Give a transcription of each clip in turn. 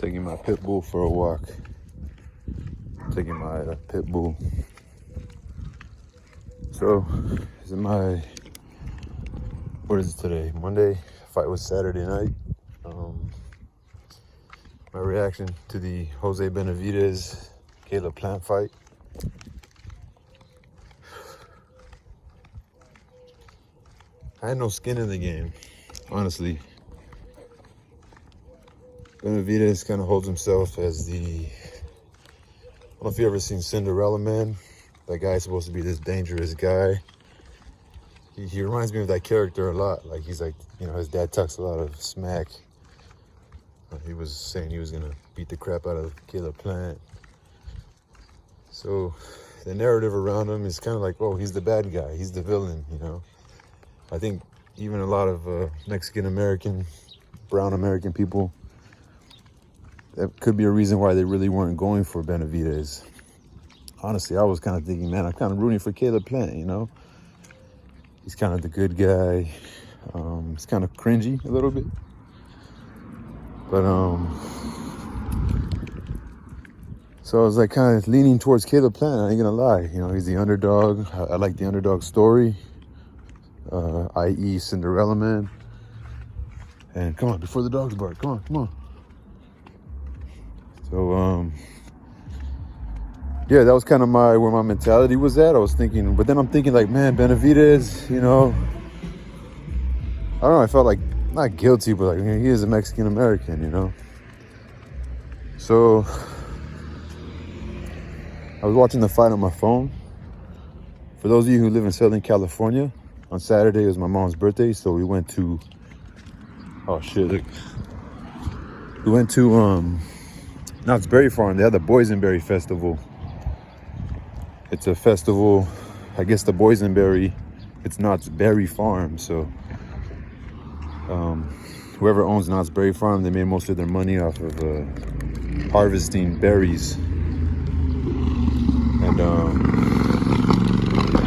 Taking my pit bull for a walk. Taking my pit bull. So, is it what is it today? Monday? Fight was Saturday night. My reaction to the Jose Benavidez, Caleb Plant fight. I had no skin in the game, honestly. Benavidez kind of holds himself as I don't know if you ever seen Cinderella Man. That guy's supposed to be this dangerous guy. He reminds me of that character a lot. Like, he's like, his dad talks a lot of smack. He was saying he was gonna beat the crap out of Caleb Plant. So the narrative around him is kind of like, oh, he's the bad guy, he's the villain, I think even a lot of Mexican American, brown American people, that could be a reason why they really weren't going for Benavidez. Honestly, I was kind of thinking, man, I'm kind of rooting for Caleb Plant, He's kind of the good guy. He's kind of cringy a little bit. But, so I was like kind of leaning towards Caleb Plant, I ain't gonna lie. He's the underdog. I like the underdog story, i.e. Cinderella Man. And come on, before the dogs bark, come on. So, yeah, that was kind of where my mentality was at. I was thinking, but then I'm thinking like, man, Benavidez, I don't know, I felt like, not guilty, but like, he is a Mexican American, So, I was watching the fight on my phone. For those of you who live in Southern California, on Saturday was my mom's birthday, so we went to, we went to, Knott's Berry Farm. They had the Boysenberry Festival. It's a festival, I guess the Boysenberry, it's Knott's Berry Farm, so whoever owns Knott's Berry Farm, they made most of their money off of harvesting berries. And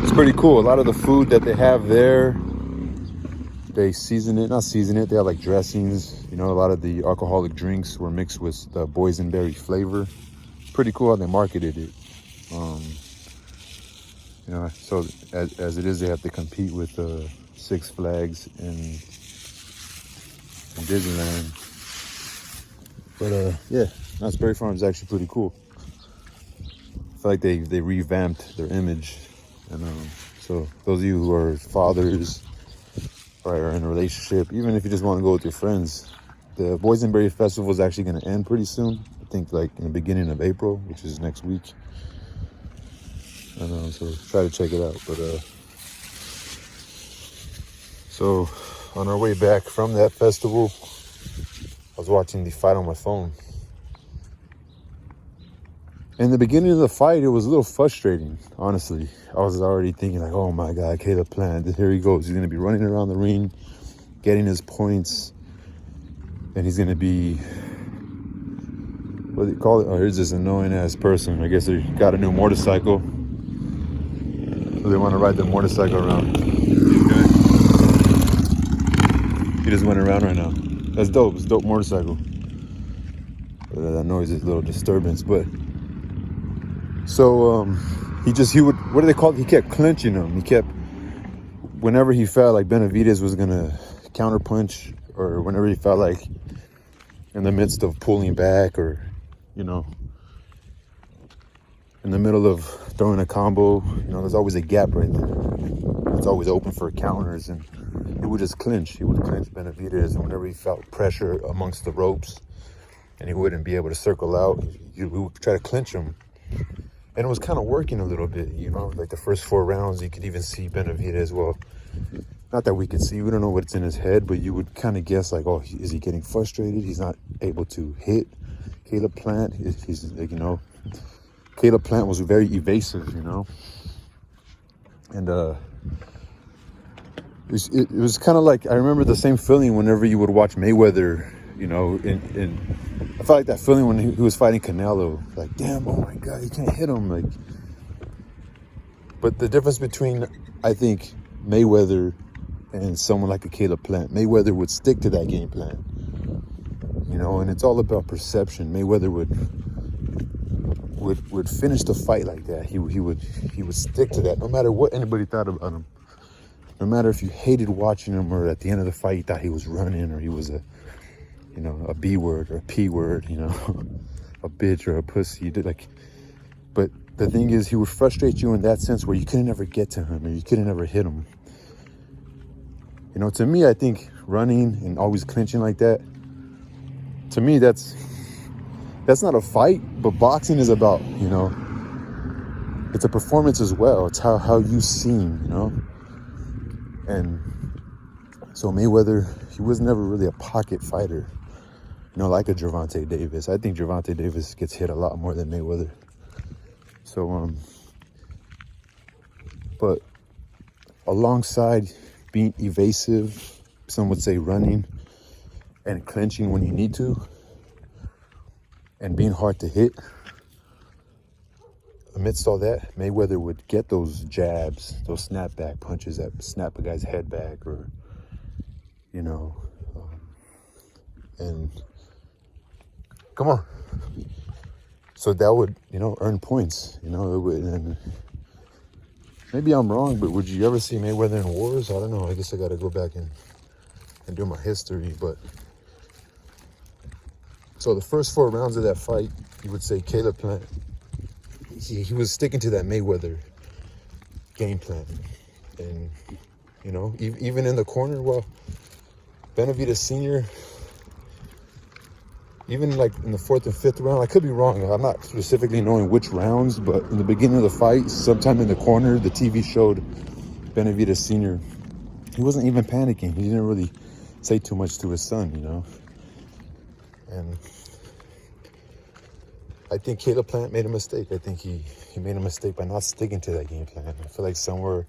it's pretty cool. A lot of the food that they have there, they not season it, they have like dressings. A lot of the alcoholic drinks were mixed with the boysenberry flavor. Pretty cool how they marketed it. So as it is, they have to compete with Six Flags and Disneyland. But yeah, Knott's Berry Farm is actually pretty cool. I feel like they revamped their image. And so those of you who are fathers or are in a relationship, even if you just want to go with your friends, the Boysenberry Festival is actually going to end pretty soon. I think like in the beginning of April, which is next week. So try to check it out. But so on our way back from that festival, I was watching the fight on my phone. In the beginning of the fight, it was a little frustrating, honestly. I was already thinking like, oh my God, Caleb Plant, here he goes. He's gonna be running around the ring, getting his points, and he's gonna be, what do you call it? Oh, here's this annoying ass person. I guess they got a new motorcycle. So they want to ride the motorcycle around. He just went around right now. That's dope. It's a dope motorcycle. That noise is a little disturbance, but so he would, what do they call it? He kept clinching him. Whenever he felt like Benavidez was gonna counterpunch, or whenever he felt like in the midst of pulling back, or in the middle of throwing a combo, there's always a gap right there. It's always open for counters, and he would just clinch. He would clinch Benavidez, and whenever he felt pressure amongst the ropes and he wouldn't be able to circle out, we would try to clinch him. And it was kind of working a little bit, like the first 4 rounds, you could even see Benavidez. Well, not that we could see, we don't know what's in his head, but you would kind of guess like, oh, is he getting frustrated? He's not able to hit Caleb Plant. He's like, Caleb Plant was very evasive, and it was kind of like, I remember the same feeling whenever you would watch Mayweather, I felt like that feeling when he was fighting Canelo, like, damn, oh my God, you can't hit him, like. But the difference between, I think, Mayweather and someone like a Caleb Plant, Mayweather would stick to that game plan. you know, and it's all about perception. Mayweather would finish the fight like that. He would stick to that, no matter what anybody thought about him. No matter if you hated watching him, or at the end of the fight you thought he was running, or he was a B word or a P word, you know, a bitch or a pussy. You did like, but the thing is, he would frustrate you in that sense where you couldn't ever get to him, or you couldn't ever hit him. You know, to me, I think running and always clinching like that, to me, that's not a fight, but boxing is about, you know, it's a performance as well. It's how you seem, you know. And so Mayweather, he was never really a pocket fighter, you know, like a Gervonta Davis. I think Gervonta Davis gets hit a lot more than Mayweather. So, but alongside being evasive, some would say running and clinching when you need to, and being hard to hit, amidst all that, Mayweather would get those jabs, those snapback punches that snap a guy's head back, or, you know, and come on. So that would, you know, earn points, you know, it would. And maybe I'm wrong, but would you ever see Mayweather in wars? I don't know. I guess I got to go back and do my history. But so the first 4 rounds of that fight, you would say Caleb Plant, he was sticking to that Mayweather game plan. And, you know, even in the corner, well, Benavidez Sr., even like in the 4th and 5th round, I could be wrong. I'm not specifically knowing which rounds, but in the beginning of the fight, sometime in the corner, the TV showed Benavidez Sr. He wasn't even panicking. He didn't really say too much to his son, you know. And I think Caleb Plant made a mistake. I think he made a mistake by not sticking to that game plan. I feel like somewhere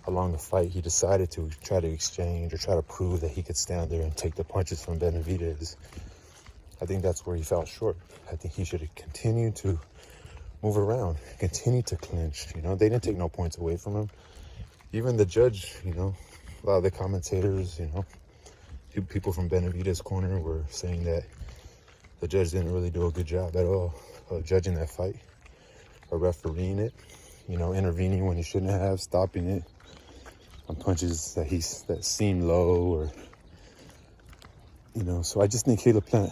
along the fight, he decided to try to exchange or try to prove that he could stand there and take the punches from Benavidez. I think that's where he fell short. I think he should have continued to move around, continue to clinch. You know, they didn't take no points away from him. Even the judge, you know, a lot of the commentators, you know, people from Benavidez' corner were saying that the judge didn't really do a good job at all of judging that fight or refereeing it, you know, intervening when he shouldn't have, stopping it on punches that seemed low, or, you know. So I just think Caleb Plant,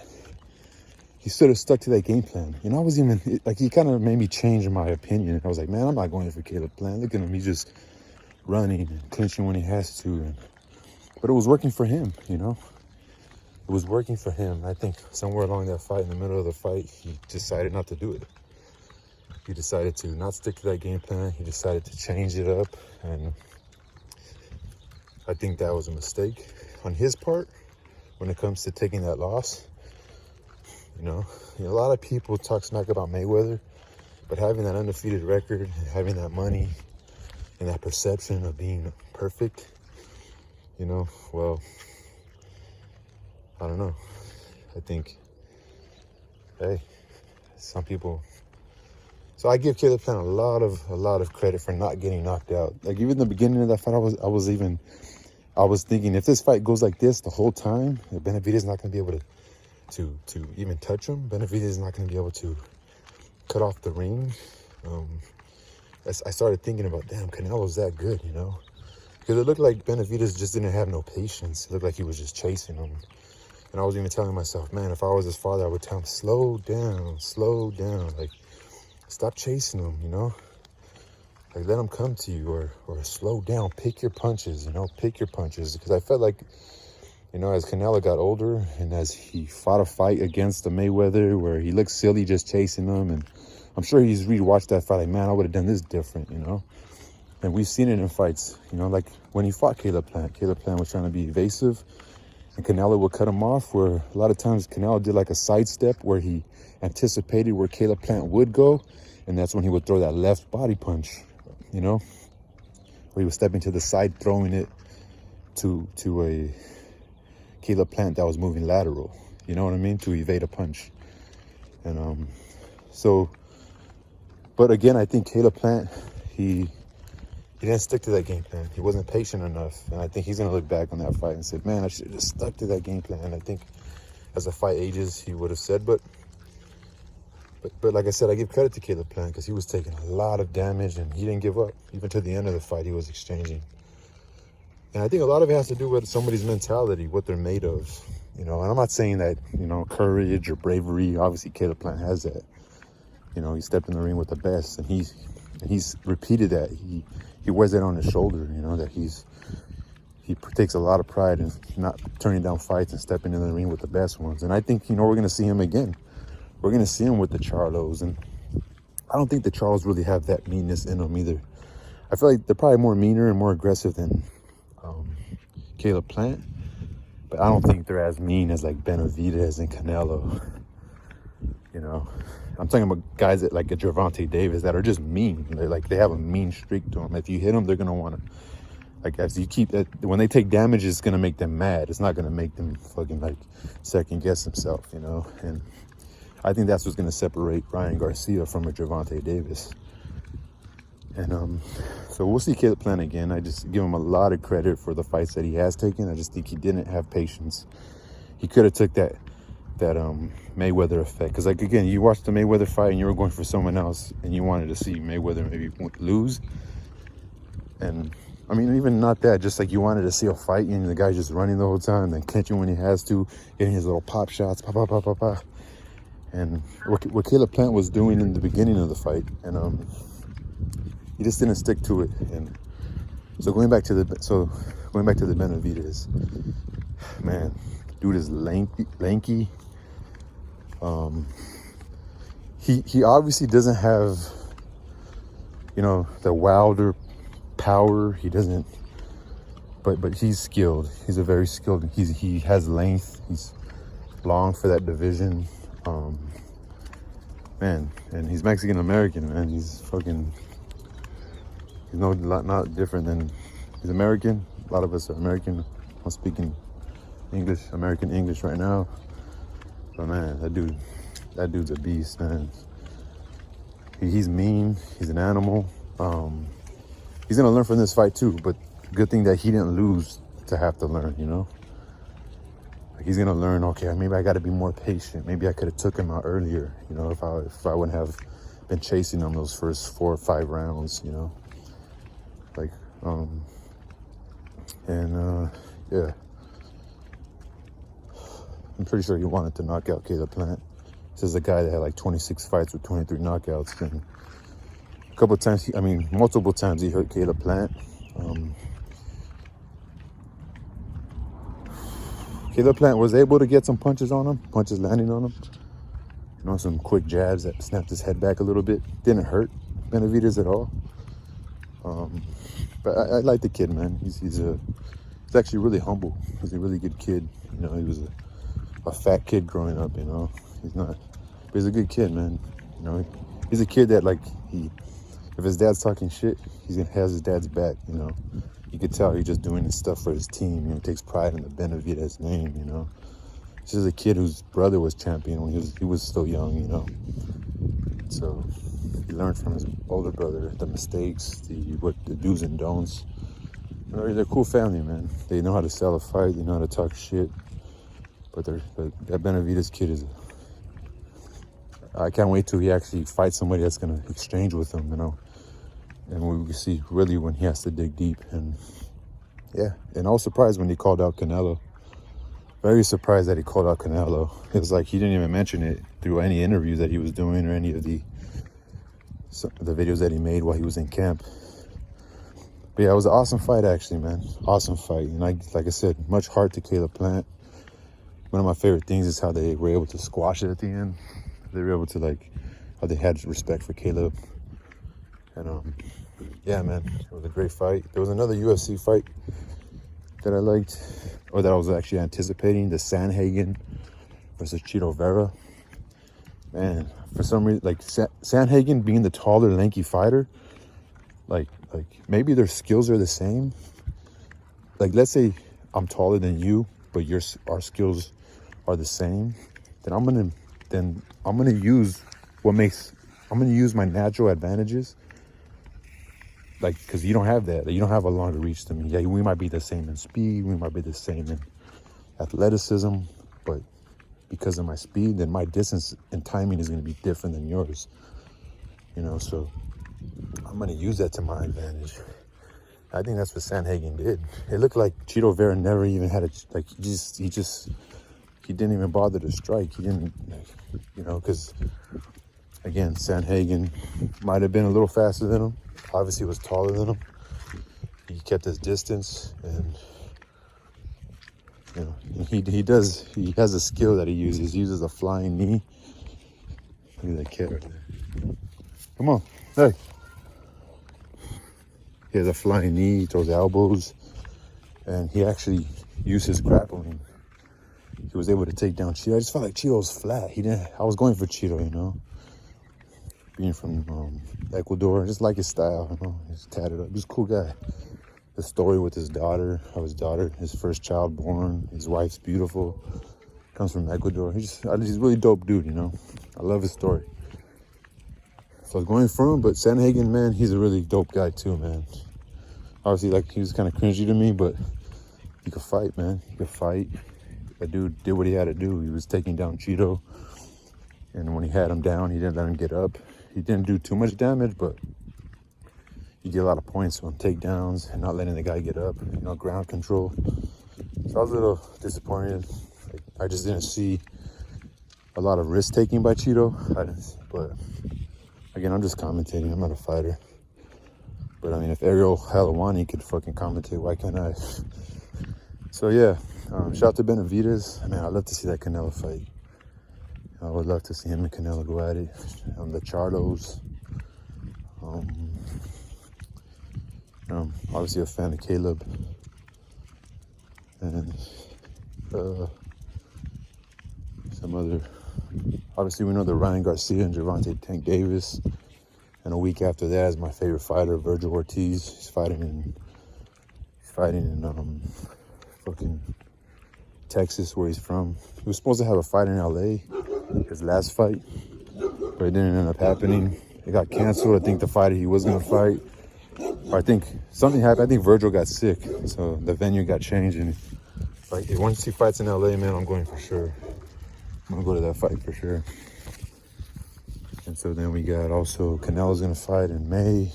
he should have stuck to that game plan. You know, I was even, like, he kind of made me change my opinion. I was like, man, I'm not going for Caleb Plant. Look at him. He's just running and clinching when he has to. But it was working for him, you know. It was working for him. I think somewhere along that fight, in the middle of the fight, he decided not to do it. He decided to not stick to that game plan. He decided to change it up. And I think that was a mistake on his part when it comes to taking that loss. You know, a lot of people talk smack about Mayweather, but having that undefeated record, having that money, and that perception of being perfect, you know, well, I don't know. I think, hey, some people. So I give Caleb Plant a lot of credit for not getting knocked out. Like, even in the beginning of that fight, I was thinking, if this fight goes like this the whole time, Benavidez is not going to be able to even touch him. Benavidez is not going to be able to cut off the ring. I started thinking about, damn, Canelo's that good, you know? Because it looked like Benavidez just didn't have no patience. It looked like he was just chasing him. And I was even telling myself, man, if I was his father, I would tell him, slow down. Like, stop chasing him, you know? Like, let him come to you, or slow down. Pick your punches, you know? Pick your punches. Because I felt like, you know, as Canelo got older and as he fought a fight against the Mayweather where he looked silly just chasing him, and I'm sure he's rewatched that fight like, man, I would have done this different, you know? And we've seen it in fights, you know, like when he fought Caleb Plant. Caleb Plant was trying to be evasive, and Canelo would cut him off, where a lot of times Canelo did like a sidestep where he anticipated where Caleb Plant would go, and that's when he would throw that left body punch, you know? Where he was stepping to the side, throwing it to a Caleb Plant that was moving lateral, you know what I mean, to evade a punch. And so, but again, I think Caleb Plant, he didn't stick to that game plan. He wasn't patient enough, and I think he's gonna look back on that fight and say, man, I should have just stuck to that game plan. And I think as the fight ages, he would have said. But like I said, I give credit to Caleb Plant because he was taking a lot of damage and he didn't give up. Even to the end of the fight, he was exchanging. And I think a lot of it has to do with somebody's mentality, what they're made of. You know, and I'm not saying that, you know, courage or bravery. Obviously, Caleb Plant has that. You know, he stepped in the ring with the best, and he's repeated that. He wears that on his shoulder. You know, that he takes a lot of pride in not turning down fights and stepping in the ring with the best ones. And I think, you know, we're going to see him again. We're going to see him with the Charlos. And I don't think the Charlos really have that meanness in them either. I feel like they're probably more meaner and more aggressive than Caleb Plant. But I don't think they're as mean as like Benavidez and Canelo. You know, I'm talking about guys that like a Gervonta Davis that are just mean. They have a mean streak to them. If you hit them, they're going to want to, like, as you keep that, when they take damage, it's going to make them mad. It's not going to make them fucking like second guess themselves, you know. And I think that's what's going to separate Ryan Garcia from a Gervonta Davis. And so we'll see Caleb Plant again. I just give him a lot of credit for the fights that he has taken. I just think he didn't have patience. He could have took that Mayweather effect. Because, like, again, you watched the Mayweather fight and you were going for someone else and you wanted to see Mayweather maybe lose. And, I mean, even not that, just like you wanted to see a fight and the guy's just running the whole time, then clinching when he has to, getting his little pop shots, pop, pop, pop, pop, pop. And what Caleb Plant was doing in the beginning of the fight, and he just didn't stick to it. And so going back to the Benavidez, man, dude is lanky. He obviously doesn't have, you know, the Wilder power. He doesn't, but he's skilled. He's a very skilled. He has length. He's long for that division. Man, and he's Mexican American, man. He's not different than, he's American. A lot of us are American. I'm speaking English, American English right now. But man, that dude's a beast, man. He's mean. He's an animal. He's gonna learn from this fight too. But good thing that he didn't lose to have to learn. You know, like he's gonna learn. Okay, maybe I got to be more patient. Maybe I could have took him out earlier. You know, if I wouldn't have been chasing him those first 4 or 5 rounds. You know, like yeah. I'm pretty sure he wanted to knock out Caleb Plant. This is a guy that had like 26 fights with 23 knockouts. And a couple of times, multiple times he hurt Caleb Plant. Caleb Plant was able to get some punches on him, punches landing on him. You know, some quick jabs that snapped his head back a little bit. Didn't hurt Benavidez at all. But I like the kid, man. He's actually really humble. He's a really good kid. You know, he was a fat kid growing up, you know. But he's a good kid, man. You know, he's a kid that, like, if his dad's talking shit, he's gonna have his dad's back, you know. You could tell he's just doing his stuff for his team. You know, he takes pride in the Benavidez name, you know. This is a kid whose brother was champion when he was still young, you know. So he learned from his older brother the mistakes, the do's and don'ts. You know, they're a cool family, man. They know how to sell a fight. They know how to talk shit. But that Benavidez kid is, I can't wait till he actually fights somebody that's going to exchange with him, you know. And we can see really when he has to dig deep. And yeah, and I was surprised when he called out Canelo. Very surprised that he called out Canelo. It was like he didn't even mention it through any interviews that he was doing or any of the videos that he made while he was in camp. But yeah, it was an awesome fight, actually, man. Awesome fight. And like I said, much heart to Caleb Plant. One of my favorite things is how they were able to squash it at the end. They were able to, like, how they had respect for Caleb. And yeah, man, it was a great fight. There was another UFC fight that I liked, or that I was actually anticipating, the Sanhagen versus Chito Vera. Man, for some reason, like, Sanhagen being the taller, lanky fighter, like maybe their skills are the same. Like, let's say I'm taller than you, but our skills are the same. Then I'm gonna use my natural advantages. Like, because you don't have that. You don't have a longer reach than me. Yeah, we might be the same in speed. We might be the same in athleticism. But because of my speed, then my distance and timing is going to be different than yours. You know, so I'm going to use that to my advantage. I think that's what Sandhagen did. It looked like Chito Vera never even had he didn't even bother to strike. He didn't, you know, because again, Sandhagen might have been a little faster than him. Obviously, was taller than him. He kept his distance, and you know, he has a skill that he uses. He uses a flying knee. Look at that kid right there. Come on, hey. He has a flying knee, he throws elbows, and he actually used his grappling. He was able to take down Chito. I just felt like Chito was flat. I was going for Chito, you know. Being from Ecuador, just like his style, you know. He's tatted up. He's a cool guy. The story with his daughter, his first child born, his wife's beautiful, comes from Ecuador. He's a really dope dude, you know. I love his story. So I was going for him, but Sandhagen, man, he's a really dope guy too, man. Obviously, like, he was kind of cringy to me, but he could fight, man. He could fight. That dude did what he had to do. He was taking down Chito, and when he had him down, he didn't let him get up. He didn't do too much damage, but you get a lot of points on takedowns and not letting the guy get up, you know, ground control. So I was a little disappointed. I just didn't see a lot of risk taking by Chito. But again, I'm just commentating. I'm not a fighter. But I mean, if Ariel Helwani could fucking commentate, why can't I? So yeah, shout out to Benavidez. Man, I'd love to see that Canelo fight. I would love to see him and Canelo go at it. The Charlos. Obviously a fan of Caleb. And some other, obviously we know the Ryan Garcia and Gervonta Tank Davis. And a week after that is my favorite fighter, Virgil Ortiz. He's fighting in fucking Texas, where he's from. He was supposed to have a fight in LA, his last fight, but it didn't end up happening. It got canceled. I think the fighter he was gonna fight, or I think something happened. I think Virgil got sick, so the venue got changed. And like, once he fights in LA, man, I'm going for sure. I'm gonna go to that fight for sure. And so then we got also Canelo's gonna fight in May.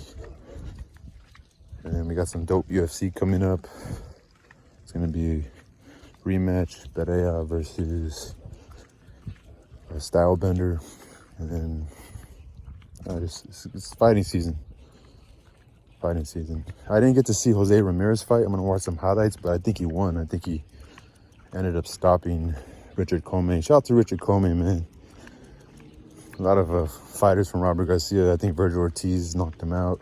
And then we got some dope UFC coming up. It's gonna be a rematch, Berea versus Stylebender. And then it's fighting season. Fighting season. I didn't get to see Jose Ramirez fight. I'm gonna watch some highlights, but I think he won. I think he ended up stopping Richard Comey. Shout out to Richard Comey, man. A lot of fighters from Robert Garcia. I think Virgil Ortiz knocked him out.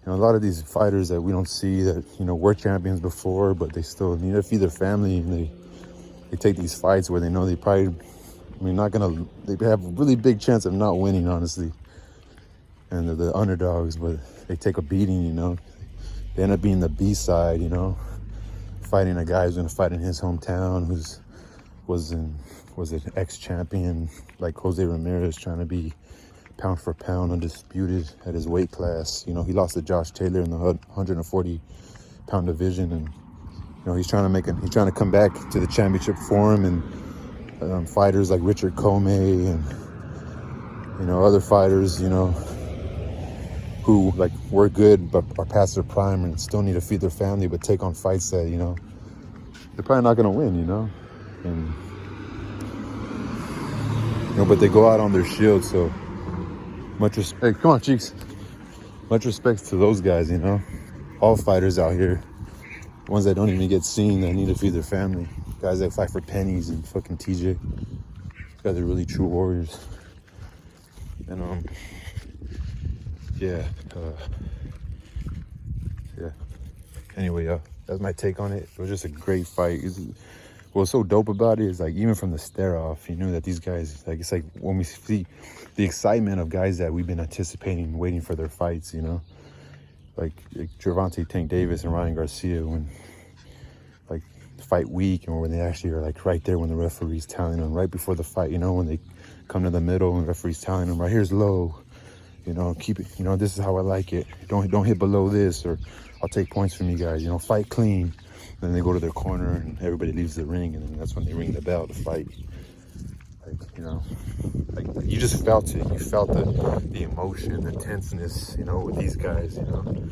You know, a lot of these fighters that we don't see that, you know, were champions before, but they still need to feed their family, and they take these fights where they know they probably, they have a really big chance of not winning, honestly. And they're the underdogs, but they take a beating, you know. They end up being the B side, you know, fighting a guy who's gonna fight in his hometown, was an ex-champion like Jose Ramirez, trying to be pound for pound undisputed at his weight class. You know, he lost to Josh Taylor in the 140-pound division, and you know, he's trying to come back to the championship form. And fighters like Richard Comey and, you know, other fighters, you know, who like were good but are past their prime and still need to feed their family, but take on fights that, you know, they're probably not gonna win, you know. And you know, but they go out on their shield. So much respect. Hey, come on, Cheeks. Much respect to those guys, you know. All fighters out here, ones that don't even get seen, that need to feed their family. Guys that fight for pennies and fucking TJ. These guys are really true warriors. And yeah. Anyway, that's my take on it. It was just a great fight. What's so dope about it is, like, even from the stare off, you knew that these guys, like, it's like when we see the excitement of guys that we've been anticipating, waiting for their fights, you know, like Gervonta Tank Davis and Ryan Garcia, when like fight week, and when they actually are like right there when the referee's telling them right before the fight, you know, when they come to the middle and the referee's telling them, right here's low, you know, keep it, you know, this is how I like it. Don't hit below this, or I'll take points from you guys, you know, fight clean. Then they go to their corner and everybody leaves the ring, and then that's when they ring the bell to fight. Like, you know, like you just felt it. You felt the emotion, the tenseness, you know, with these guys, you know.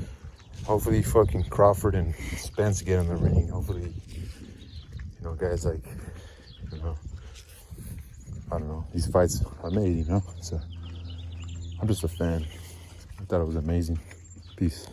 Hopefully fucking Crawford and Spence get in the ring. Hopefully, you know, guys like, you know, I don't know, these fights are made, you know. So I'm just a fan. I thought it was amazing. Peace.